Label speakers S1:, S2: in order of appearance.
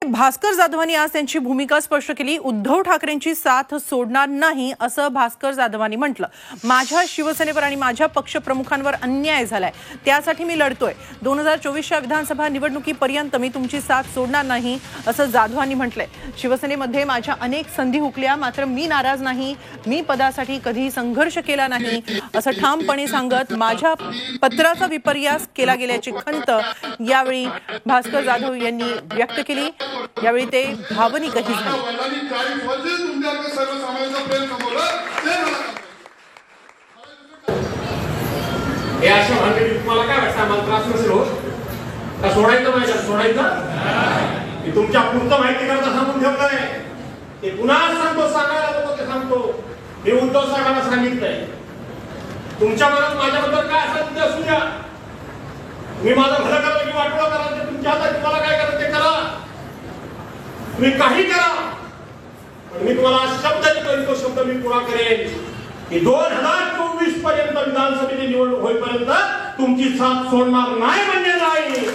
S1: भास्कर जाधवांनी आज त्यांची भूमिका स्पष्ट केली। उद्धव ठाकरेंची साथ सोडणार नाही असं भास्कर जाधवांनी म्हटलं। माझ्या शिवसेनेवर आणि माझ्या पक्षप्रमुखांवर अन्याय झालाय, त्यासाठी मी लढतोय। 2024च्या विधानसभा निवडणुकीपर्यंत मी तुमची साथ सोडणार नाही असं जाधवांनी म्हटलंय। शिवसेनेमध्ये माझ्या अनेक संधी हुकल्या, मात्र मी नाराज नाही। मी पदासाठी कधी संघर्ष केला नाही असं ठामपणे सांगत माझ्या पत्राचा विपर्यास केला गेल्याची खंत यावेळी भास्कर जाधव यांनी व्यक्त केली। यावेळी ते भावनिकही झाले।
S2: हे अशा भानगडीत तुम्हाला काय वाटतं, आम्हाला त्रास नसेल होत का? सोडायचं नाही का? सोडायचं मी तुमच्या पुरतं माहिती करता सांगून ठेवलंय, ते पुन्हा सांगतो, सांगायला नको ते सांगतो। मी उद्धव साहेबांना सांगितलंय, तुमच्या मनात माझ्याबद्दल काय असेल ते असू द्या, मी माझं भलं करायचं की वाटोळं करायचं तुमच्या हातात, तुम्हाला काय करायचं ते करा, तुम्ही काही करा, पण मी तुम्हाला शब्द देतो, तो शब्द मी पुरा करेन की 2024 पर्यंत विधानसभेची निवडणूक होईपर्यंत तुमची साथ सोडणार नाही म्हणजे नाही।